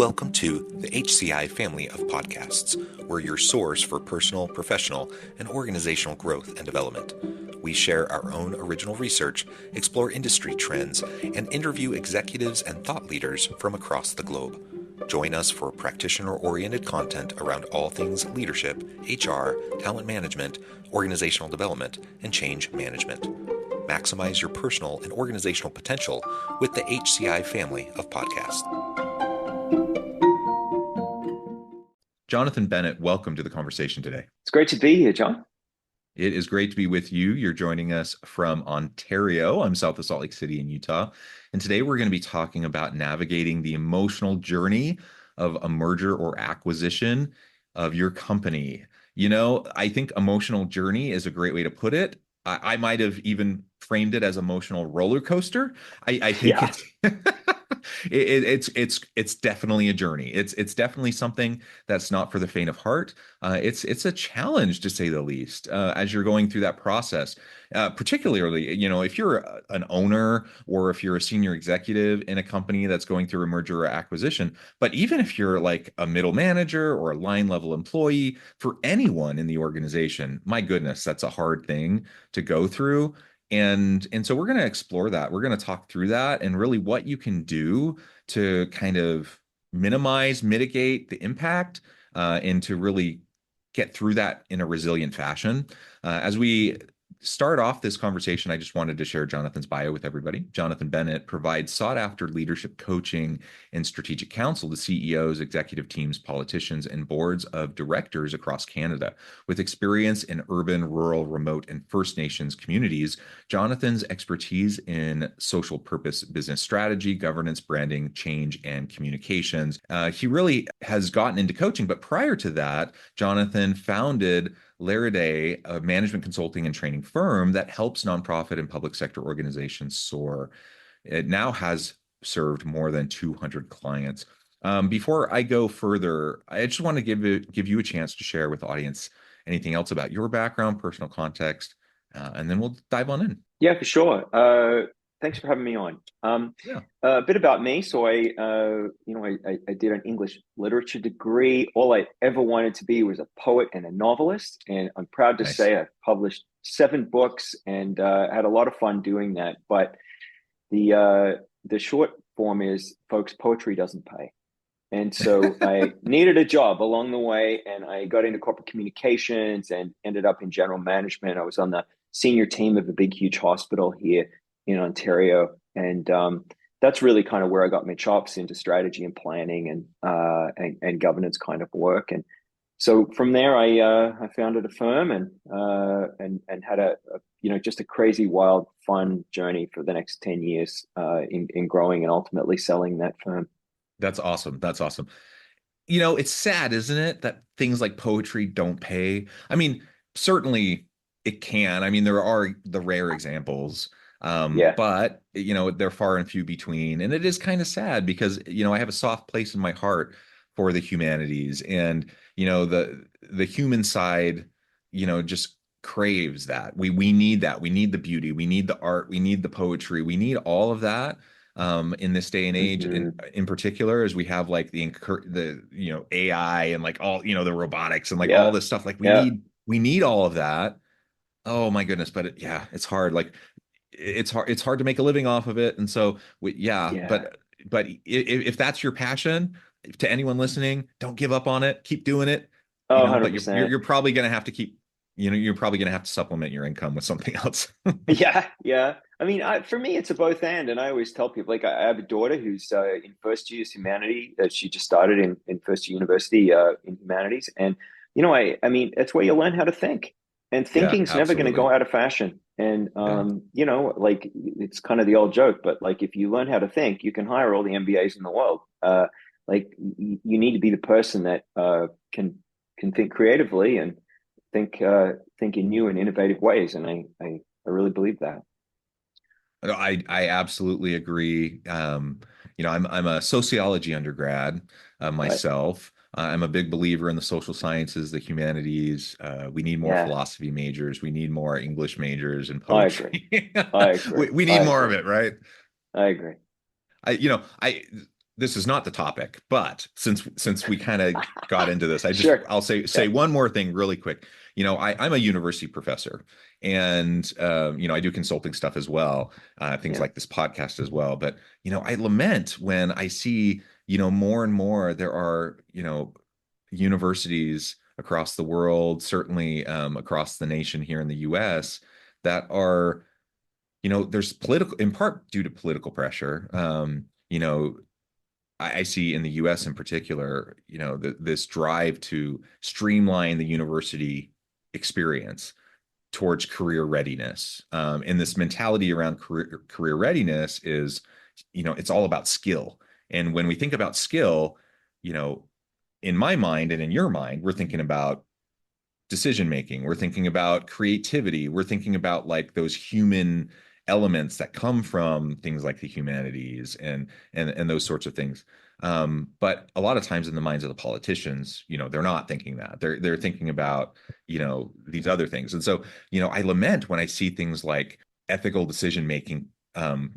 Welcome to the HCI family of podcasts. We're your source for personal, professional, and organizational growth and development. We share our own original research, explore industry trends, and interview executives and thought leaders from across the globe. Join us for practitioner-oriented content around all things leadership, HR, talent management, organizational development, and change management. Maximize your personal and organizational potential with the HCI family of podcasts. Jonathan Bennett, welcome to the conversation today. It's great to be here, John. It is great to be with you. You're joining us from Ontario. I'm south of Salt Lake City in Utah. And today we're going to be talking about navigating the emotional journey of a merger or acquisition of your company. You know, I think emotional journey is a great way to put it. I might have even framed it as emotional roller coaster. I think it's definitely a journey. It's definitely something that's not for the faint of heart. It's a challenge, to say the least, as you're going through that process. Particularly, you know, if you're an owner or if you're a senior executive in a company that's going through a merger or acquisition, but even if you're like a middle manager or a line level employee, for anyone in the organization, my goodness, that's a hard thing to go through. And so we're going to explore that. We're going to talk through that and really what you can do to kind of mitigate the impact, and to really get through that in a resilient fashion. As we start off this conversation, I just wanted to share Jonathan's bio with everybody. Jonathan Bennett provides sought-after leadership coaching and strategic counsel to CEOs, executive teams, politicians, and boards of directors across Canada. With experience in urban, rural, remote, and First Nations communities, Jonathan's expertise in social purpose business strategy, governance, branding, change, and communications. He really has gotten into coaching, but prior to that, Jonathan founded Lariday, a management consulting and training firm that helps nonprofit and public sector organizations soar. It now has served more than 200 clients. Before I go further, I just want to give you a chance to share with the audience anything else about your background, personal context, and then we'll dive on in. Yeah, for sure. Thanks for having me on. A bit about me. So I did an English literature degree. All I ever wanted to be was a poet and a novelist. And I'm proud to say I've published 7 books and had a lot of fun doing that. But the short form is, folks, poetry doesn't pay. And so I needed a job along the way, and I got into corporate communications and ended up in general management. I was on the senior team of a big, huge hospital here in Ontario. And that's really kind of where I got my chops into strategy and planning and governance kind of work. And so from there, I founded a firm and had a just a crazy, wild, fun journey for the next 10 years in growing and ultimately selling that firm. That's awesome. That's awesome. You know, it's sad, isn't it, that things like poetry don't pay? I mean, certainly it can. I mean, there are the rare examples, but, you know, they're far and few between. And it is kind of sad because, you know, I have a soft place in my heart for the humanities, and, you know, the human side, you know, just craves that. We need that. We need the beauty. We need the art. We need the poetry. We need all of that. In this day and age, in particular, as we have like the you know, AI and like all, you know, the robotics and like all this stuff, like we need all of that. Oh my goodness. But it's hard. Like it's hard to make a living off of it. And so but if that's your passion, to anyone listening, don't give up on it. Keep doing it. Oh, you know, 100%. But you're probably going to have to keep, you know, you're probably going to have to supplement your income with something else. Yeah. I mean, for me, it's a both and I always tell people, like, I have a daughter who's in first year's humanity. She just started in first year university in humanities. And, you know, I mean, it's where you learn how to think. And thinking's never going to go out of fashion. And, you know, like, it's kind of the old joke, but like, if you learn how to think, you can hire all the MBAs in the world. Like, you need to be the person that can think creatively and think in new and innovative ways. And I really believe that. I absolutely agree. You know, I'm a sociology undergrad myself. I'm a big believer in the social sciences, the humanities. We need more philosophy majors. We need more English majors and poetry. I agree. We need more of it, right? I agree. You know, this is not the topic, but since we kind of got into this, Sure. I'll say Yeah. one more thing really quick. I'm a university professor, and I do consulting stuff as well, things Yeah. like this podcast as well. But I lament when I see more and more there are universities across the world, certainly across the nation here in the U.S. that are there's political, in part due to political pressure. I see in the US in particular, this drive to streamline the university experience towards career readiness. And this mentality around career readiness is, it's all about skill. And when we think about skill, you know, in my mind and in your mind, we're thinking about decision making, we're thinking about creativity, we're thinking about like those human elements that come from things like the humanities and those sorts of things. But a lot of times in the minds of the politicians, they're not thinking that. They're thinking about, these other things. And so, I lament when I see things like ethical decision making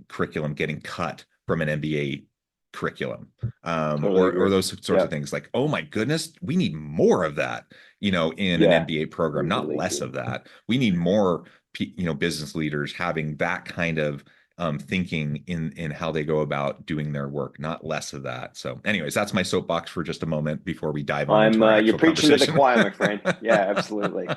curriculum getting cut from an MBA curriculum, Totally or agree. those sorts Yeah. of things. Like, oh my goodness, we need more of that, in an Yeah. MBA We program, not really less do. of that. We need more, business leaders having that kind of thinking in how they go about doing their work, not less of that. So, anyways, that's my soapbox for just a moment before we dive on into our You're actual preaching to the conversation. choir, my friend. Yeah, absolutely.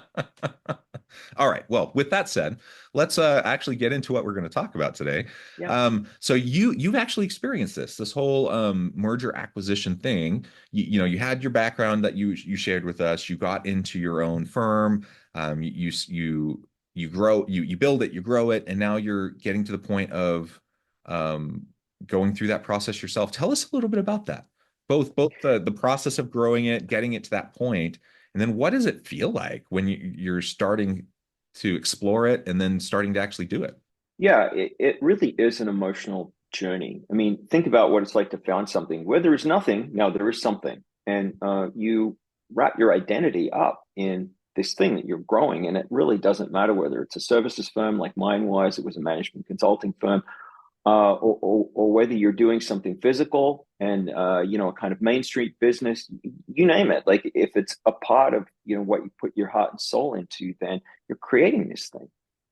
All right. Well, with that said, let's actually get into what we're going to talk about today. Yeah. So you've actually experienced this whole merger acquisition thing. You had your background that you shared with us. You got into your own firm. You grow, you build it, you grow it, and now you're getting to the point of um, going through that process yourself. Tell us a little bit about that. Both the process of growing it, getting it to that point, and then what does it feel like when you're starting to explore it and then starting to actually do it? Yeah, it really is an emotional journey. I mean, think about what it's like to found something where there is nothing. Now there is something, and you wrap your identity up in this thing that you're growing. And it really doesn't matter whether it's a services firm like mine was, it was a management consulting firm, or whether you're doing something physical and a kind of Main Street business, you name it. Like if it's a part of what you put your heart and soul into, then you're creating this thing.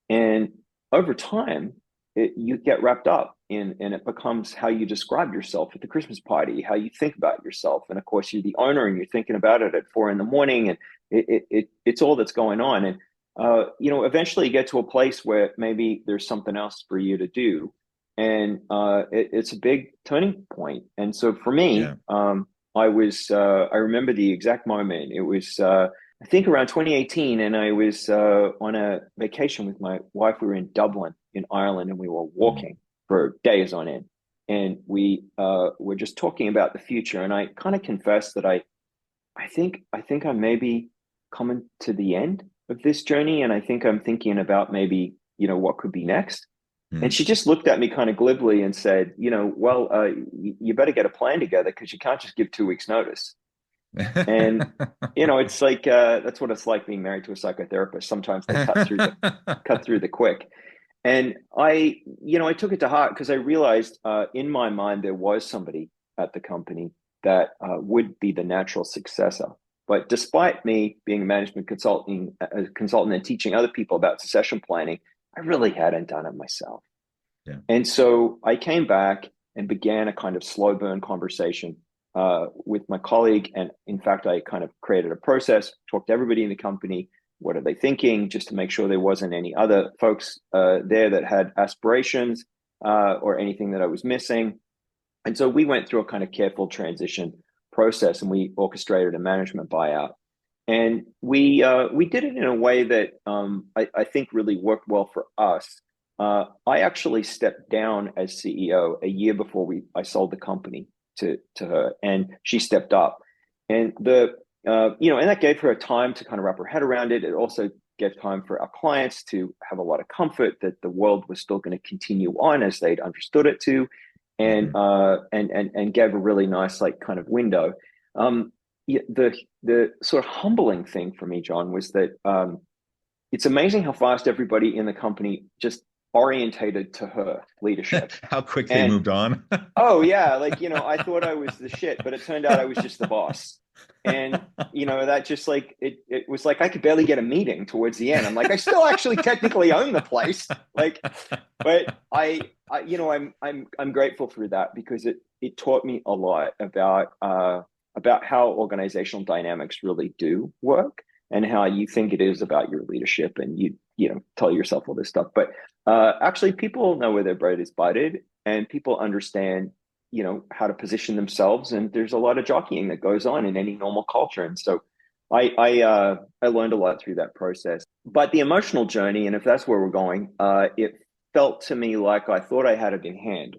And over time, you get wrapped up in, and it becomes how you describe yourself at the Christmas party, how you think about yourself. And of course, you're the owner and you're thinking about it at 4 a.m. and it's all that's going on. And, eventually you get to a place where maybe there's something else for you to do. And it's a big turning point. And so for me, Yeah. I remember the exact moment. It was, I think around 2018, and I was on a vacation with my wife. We were in Dublin, in Ireland, and we were Mm. walking for days on end. And we were just talking about the future. And I kind of confessed that I think I may be coming to the end of this journey, and I think I'm thinking about maybe what could be next. And Mm. she just looked at me kind of glibly and said, well, you better get a plan together because you can't just give 2 weeks notice. And it's like that's what it's like being married to a psychotherapist. Sometimes they cut through the quick. And I took it to heart because I realized in my mind there was somebody at the company that would be the natural successor. But despite me being a consultant and teaching other people about succession planning, I really hadn't done it myself. Yeah. And so I came back and began a kind of slow burn conversation with my colleague. And in fact, I kind of created a process, talked to everybody in the company. What are they thinking? Just to make sure there wasn't any other folks there that had aspirations or anything that I was missing. And so we went through a kind of careful transition process, and we orchestrated a management buyout. And we did it in a way that I think really worked well for us. I actually stepped down as CEO a year before I sold the company to her, and she stepped up. And and that gave her time to kind of wrap her head around it. It also gave time for our clients to have a lot of comfort that the world was still going to continue on as they'd understood it to, and Mhm. gave a really nice like kind of window. Yeah, the sort of humbling thing for me, John, was that it's amazing how fast everybody in the company just orientated to her leadership. How quick they And moved on. oh yeah, like, I thought I was the shit, but it turned out I was just the boss. And that just like it was like I could barely get a meeting towards the end. I'm like, I still actually technically own the place. Like, but I'm grateful for that because it taught me a lot about how organizational dynamics really do work and how you think it is about your leadership, and you tell yourself all this stuff. But actually, people know where their bread is buttered, and people understand how to position themselves, and there's a lot of jockeying that goes on in any normal culture. And so I learned a lot through that process. But the emotional journey, and if that's where we're going, it felt to me like I thought I had it in hand.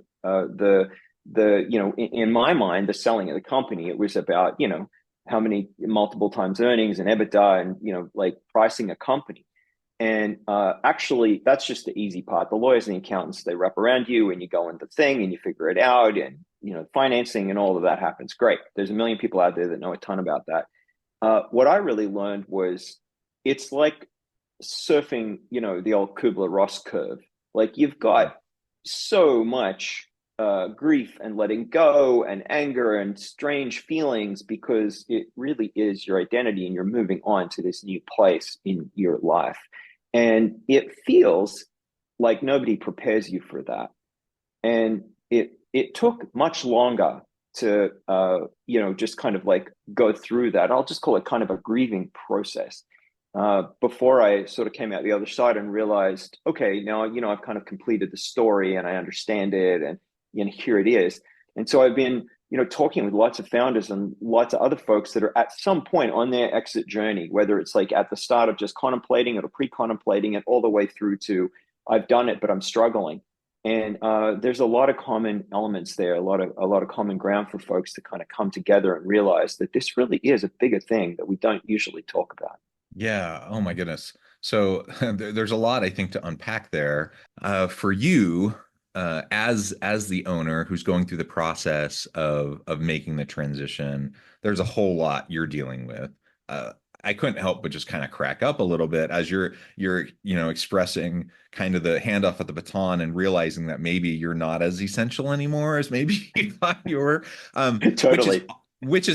In my mind, the selling of the company, it was about how many multiple times earnings and EBITDA, and like pricing a company. And actually, that's just the easy part. The lawyers and the accountants, they wrap around you, and you go into the thing and you figure it out, and financing and all of that happens. Great. There's a million people out there that know a ton about that. What I really learned was it's like surfing, the old Kubler-Ross curve. Like, you've got so much grief and letting go and anger and strange feelings because it really is your identity, and you're moving on to this new place in your life. And it feels like nobody prepares you for that. And it took much longer to just kind of like go through that. I'll just call it kind of a grieving process before I sort of came out the other side and realized, okay, now I've kind of completed the story and I understand it, and here it is. And so I've been talking with lots of founders and lots of other folks that are at some point on their exit journey, whether it's like at the start of just contemplating it or pre-contemplating it, all the way through to I've done it but I'm struggling. And there's a lot of common elements there, a lot of common ground for folks to kind of come together and realize that this really is a bigger thing that we don't usually talk about. Yeah. Oh my goodness. So there's a lot I think to unpack there. For you, as the owner who's going through the process of making the transition, there's a whole lot you're dealing with. I couldn't help but just kind of crack up a little bit as you're expressing kind of the handoff of the baton and realizing that maybe you're not as essential anymore as maybe you thought you were, which is Totally.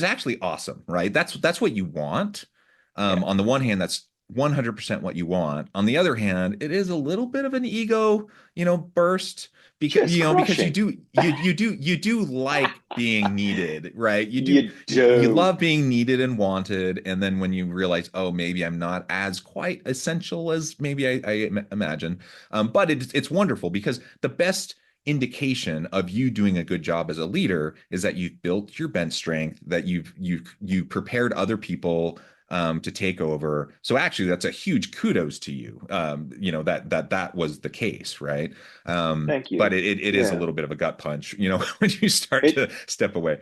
actually awesome, right? That's what you want. Yeah. On the one hand, that's 100% what you want. On the other hand, it is a little bit of an ego, burst because Just because crushing. you do like being needed, right? You You do. love being needed and wanted, and then when you realize, oh, maybe I'm not as quite essential as maybe I imagine, but it's wonderful because the best indication of you doing a good job as a leader is that you've built your bench strength, that you've prepared other people to take over. So actually, that's a huge kudos to you. That was the case, right? Thank But you. it is a Yeah. little bit of a gut punch, when you start It to step away.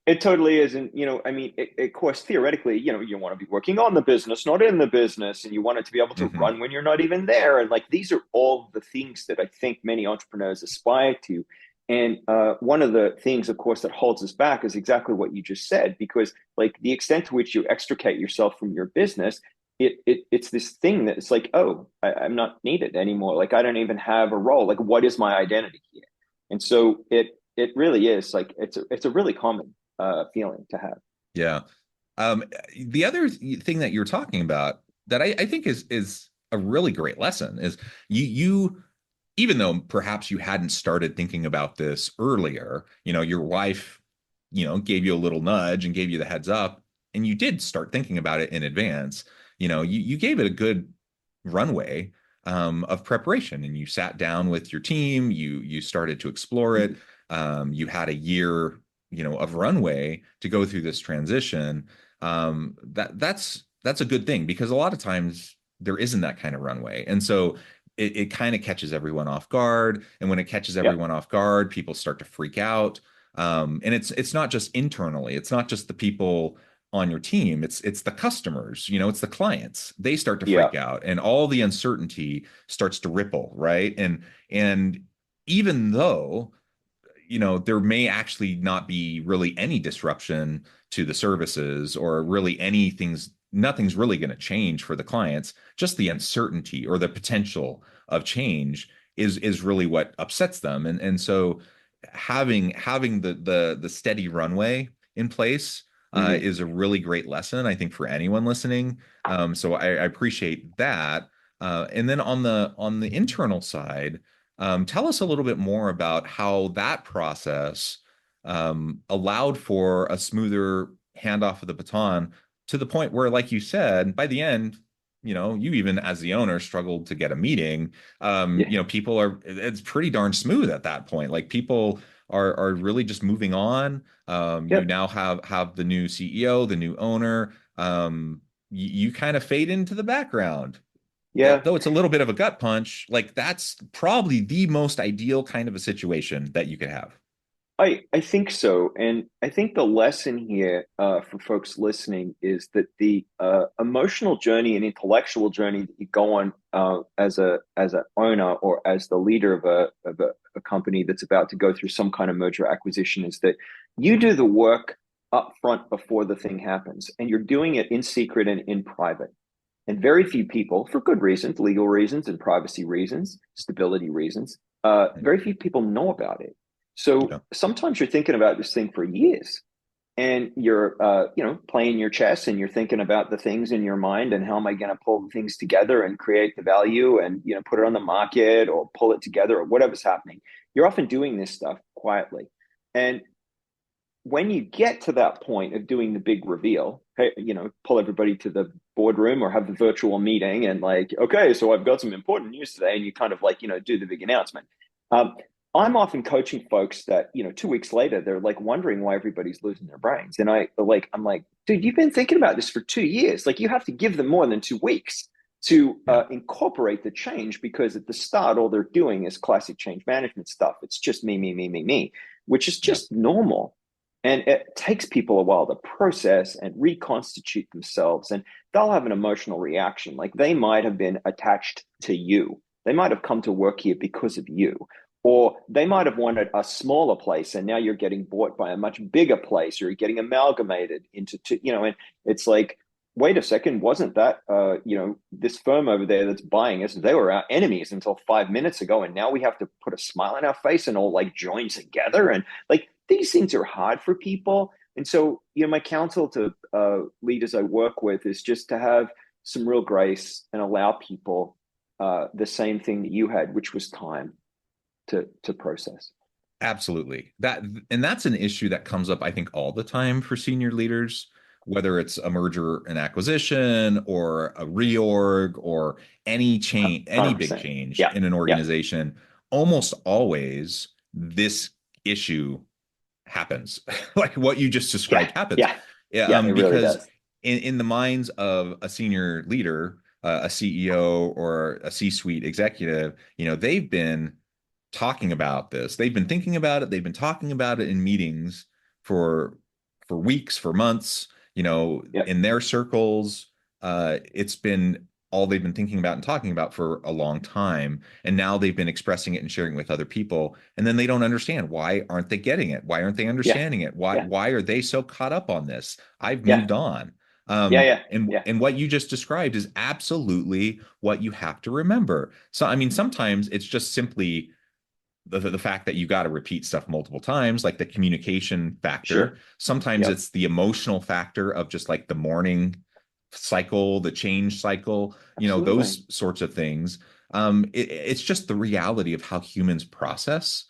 It totally is. And, I mean, of course, theoretically, you want to be working on the business, not in the business, and you want it to be able to Hmm. run when you're not even there. And like, these are all the things that I think many entrepreneurs aspire to. And one of the things, of course, that holds us back is exactly what you just said, because like the extent to which you extricate yourself from your business, it's this thing that it's like, oh, I'm not needed anymore. Like, I don't even have a role. Like, what is my identity here? And so it really is like it's a really common feeling to have. Yeah. Um, the other thing that you're talking about that I think is a really great lesson is you even though perhaps you hadn't started thinking about this earlier, your wife, gave you a little nudge and gave you the heads up, and you did start thinking about it in advance. You gave it a good runway of preparation, and you sat down with your team. You started to explore it. You had a year, of runway to go through this transition. That's a good thing because a lot of times there isn't that kind of runway, and so it kind of catches everyone off guard. And when it catches Yep. everyone off guard, people start to freak out. And it's not just internally, it's not just the people on your team, it's the customers, it's the clients. They start to freak Yeah. out and all the uncertainty starts to ripple, right? And even though there may actually not be really any disruption to the services or really nothing's really going to change for the clients. Just the uncertainty or the potential of change is really what upsets them. And so having the steady runway in place Hmm. is a really great lesson, I think, for anyone listening. So I appreciate that. And then on the internal side, tell us a little bit more about how that process allowed for a smoother handoff of the baton to the point where, like you said, by the end, you even as the owner struggled to get a meeting. Yeah. People are, it's pretty darn smooth at that point. Like people are really just moving on. You Yep. now have the new CEO, the new owner. You kind of fade into the background. Yeah. Though it's a little bit of a gut punch, like that's probably the most ideal kind of a situation that you could have. I think so, and I think the lesson here for folks listening is that the emotional journey and intellectual journey that you go on as an owner or as the leader of a company that's about to go through some kind of merger acquisition is that you do the work up front before the thing happens, and you're doing it in secret and in private. And very few people, for good reasons, legal reasons and privacy reasons, stability reasons, very few people know about it. So Yeah. sometimes you're thinking about this thing for years, and you're, playing your chess, and you're thinking about the things in your mind and how am I going to pull the things together and create the value and put it on the market or pull it together or whatever's happening. You're often doing this stuff quietly, and when you get to that point of doing the big reveal, hey, pull everybody to the boardroom or have the virtual meeting and like, okay, so I've got some important news today, and you kind of like, do the big announcement. Um, I'm often coaching folks that, 2 weeks later, they're like wondering why everybody's losing their brains. And I'm like, dude, you've been thinking about this for 2 years. Like you have to give them more than 2 weeks to Yeah. incorporate the change, because at the start, all they're doing is classic change management stuff. It's just me, me, me, me, me, which is Yeah. just normal. And it takes people a while to process and reconstitute themselves. And they'll have an emotional reaction. Like they might have been attached to you. They might have come to work here because of you. Or they might have wanted a smaller place, and now you're getting bought by a much bigger place, or you're getting amalgamated into two, and it's like, wait a second, wasn't that this firm over there that's buying us, they were our enemies until 5 minutes ago, and now we have to put a smile on our face and all like join together. And like these things are hard for people. And so, my counsel to leaders I work with is just to have some real grace and allow people the same thing that you had, which was time to process. Absolutely. And that's an issue that comes up, I think, all the time for senior leaders, whether it's a merger and acquisition or a reorg or any change, any big 100%. change Yeah. in an Yeah. organization. Almost always this issue happens. Like what you just Yeah. described happens. Yeah. Yeah, Yeah. It really because does. in the minds of a senior leader, a CEO or a C-suite executive, they've been talking about this. They've been thinking about it. They've been talking about it in meetings for weeks, for months. Yep. In their circles, it's been all they've been thinking about and talking about for a long time. And now they've been expressing it and sharing it with other people. And then they don't understand, why aren't they getting it? Why aren't they Yeah. understanding it? Why Yeah. why are they so caught up on this? I've Yeah. moved on. Yeah. Yeah. And Yeah. what you just described is absolutely what you have to remember. So I mean, sometimes it's just simply the fact that you got to repeat stuff multiple times, like the communication factor. Sure. Sometimes Yep. it's the emotional factor of just like the mourning cycle, the change cycle, Absolutely. those sorts of things. It's just the reality of how humans process,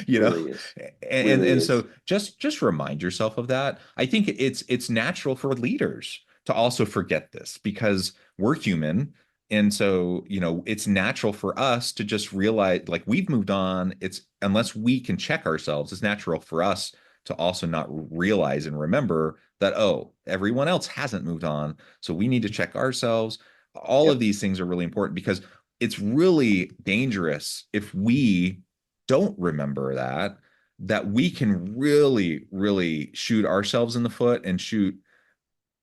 you know, Really is. and Really so is. just remind yourself of that. I think it's natural for leaders to also forget this because we're human. And so, it's natural for us to just realize like we've moved on. It's unless we can check ourselves, it's natural for us to also not realize and remember that, oh, everyone else hasn't moved on. So we need to check ourselves. All of Yep. these things are really important because it's really dangerous if we don't remember that we can really, really shoot ourselves in the foot and shoot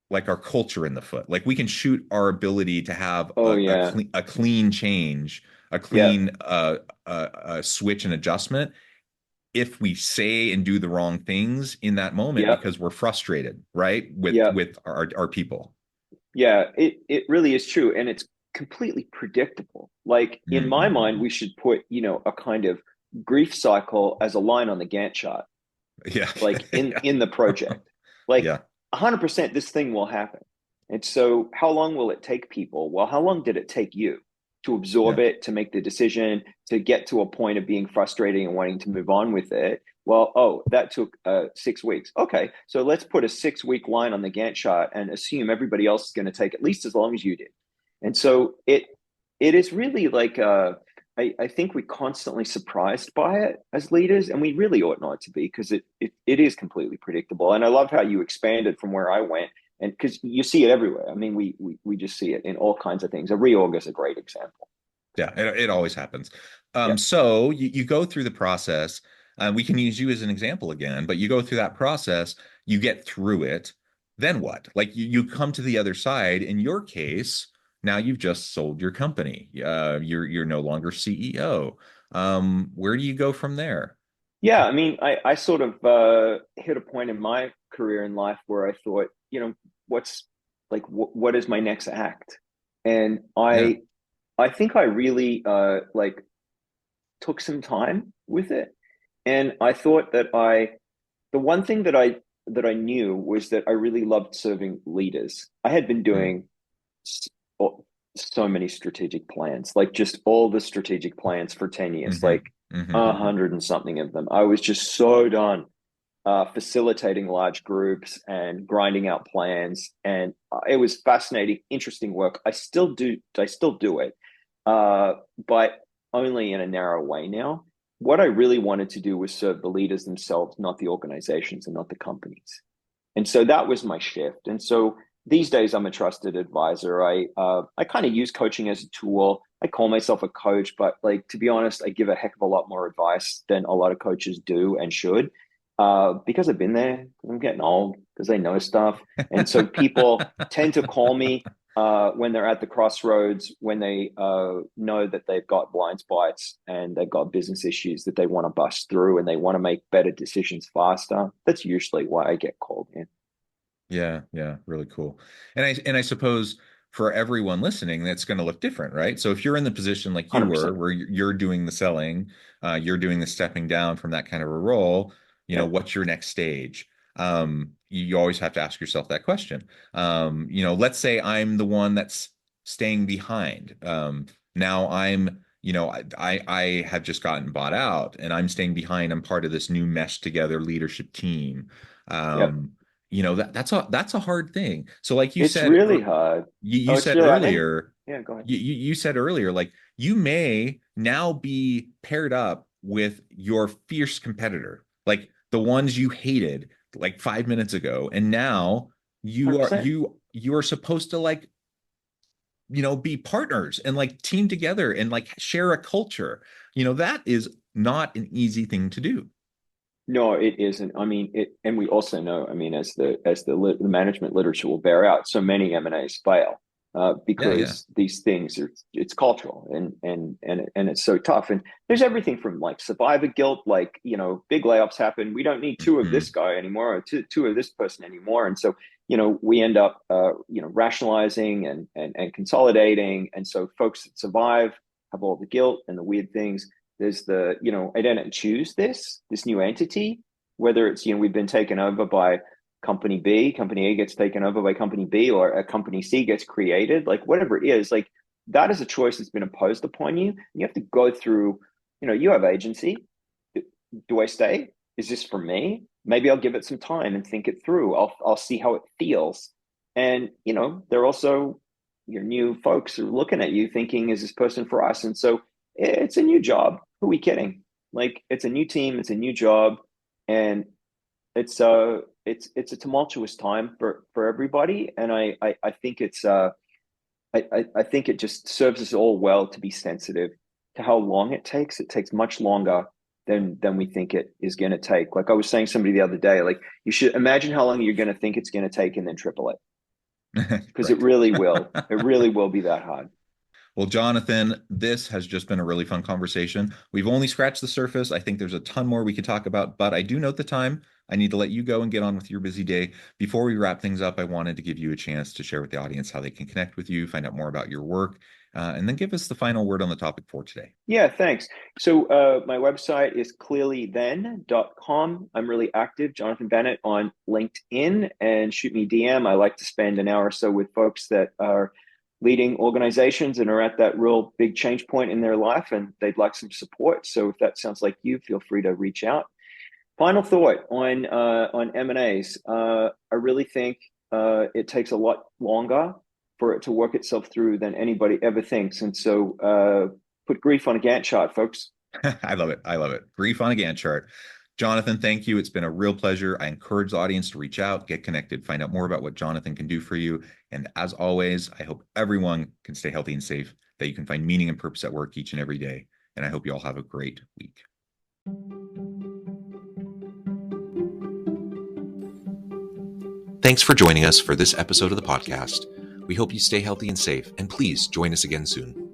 like our culture in the foot. Like we can shoot our ability to have Oh yeah. a clean change, a Yep. clean switch and adjustment if we say and do the wrong things in that moment Yep. because we're frustrated, right? With Yep. our people. Yeah. It really is true, and it's completely predictable. Like in my mind, Mm-hmm. we should put, a kind of grief cycle as a line on the Gantt chart, Yeah. like in Yeah. in the project. Like Yeah. 100% this thing will happen. And so how long will it take people? Well, how long did it take you to absorb Yeah. it, to make the decision, to get to a point of being frustrated and wanting to move on with it? Well, oh, that took 6 weeks. Okay, so let's put a 6 week line on the Gantt chart and assume everybody else is going to take at least as long as you did. And so it is really like I think we're constantly surprised by it as leaders, and we really ought not to be, because it is completely predictable. And I love how you expanded from where I went, and because you see it everywhere. I mean, we just see it in all kinds of things. A reorg is a great example. Yeah, it always happens. Yeah, So you go through the process. We can use you as an example again, but you go through that process, you get through it. Then what? Like you come to the other side. In your case, now you've just sold your company. You're no longer CEO. Where do you go from there? yeah. I mean, I sort of hit a point in my career in life where I thought, what's like, what is my next act? And Yeah. I think I really like took some time with it. And I thought that the one thing that I knew was that I really loved serving leaders. I had been Mm, doing so many strategic plans, like just all the strategic plans for 10 years, hmm like hmm a hmm hundred and something of them. I was just so done facilitating large groups and grinding out plans. And it was fascinating, interesting work. I still do it, uh, but only in a narrow way now. What I really wanted to do was serve the leaders themselves, not the organizations and not the companies. And so that was my shift. And so these days, I'm a trusted advisor. I kind of use coaching as a tool. I call myself a coach, but like to be honest, I give a heck of a lot more advice than a lot of coaches do and should, because I've been there. I'm getting old because I know stuff, and so people tend to call me when they're at the crossroads, when they know that they've got blind spots and they've got business issues that they want to bust through and they want to make better decisions faster. That's usually why I get called in. Yeah, yeah, really cool. And I suppose for everyone listening, that's going to look different, right? So if you're in the position like you were, 100%. where you're doing the selling, you're doing the stepping down from that kind of a role, Yeah. what's your next stage? You always have to ask yourself that question. Let's say I'm the one that's staying behind. Now I have just gotten bought out and I'm staying behind. I'm part of this new mesh together leadership team. Yep. Um, that's a hard thing. So like you It's said, really hard. you Oh, it's said really hard. And earlier, yeah, go ahead. you said earlier, like you may now be paired up with your fierce competitor, like the ones you hated like 5 minutes ago, and now you are 100%. you you are supposed to like be partners and like team together and like share a culture. That is not an easy thing to do. No, it isn't. I mean, and we also know, I mean, the management literature will bear out, so many M&As fail Yeah, yeah. because these things are it's cultural and it's so tough. And there's everything from like survivor guilt, like big layoffs happen. We don't need two of Mhm. this guy anymore, or two of this person anymore, and so we end up rationalizing and consolidating, and so folks that survive have all the guilt and the weird things. There's I didn't choose this new entity, whether it's, we've been taken over by company B, company A gets taken over by company B, or a company C gets created, like whatever it is, like that is a choice that's been imposed upon you. You have to go through, you have agency. Do I stay? Is this for me? Maybe I'll give it some time and think it through. I'll see how it feels. And they're also your new folks are looking at you thinking, is this person for us? And so it's a new job. Who are we kidding? Like it's a new team, it's a new job, and it's a tumultuous time for everybody. And I think I think it just serves us all well to be sensitive to how long it takes. It takes much longer than we think it is going to take. Like I was saying to somebody the other day, like you should imagine how long you're going to think it's going to take and then triple it, because it Right. really will. It really will be that hard. Well, Jonathan, this has just been a really fun conversation. We've only scratched the surface. I think there's a ton more we could talk about, but I do note the time. I need to let you go and get on with your busy day. Before we wrap things up, I wanted to give you a chance to share with the audience how they can connect with you, find out more about your work, and then give us the final word on the topic for today. Yeah, thanks. So my website is clearlythen.com. I'm really active, Jonathan Bennett, on LinkedIn, and shoot me DM. I like to spend an hour or so with folks that are leading organizations and are at that real big change point in their life, and they'd like some support. So if that sounds like you, feel free to reach out. Final thought on M&As. I really think it takes a lot longer for it to work itself through than anybody ever thinks. And so put grief on a Gantt chart, folks. I love it. I love it. Grief on a Gantt chart. Jonathan, thank you. It's been a real pleasure. I encourage the audience to reach out, get connected, find out more about what Jonathan can do for you. And as always, I hope everyone can stay healthy and safe, that you can find meaning and purpose at work each and every day. And I hope you all have a great week. Thanks for joining us for this episode of the podcast. We hope you stay healthy and safe, and please join us again soon.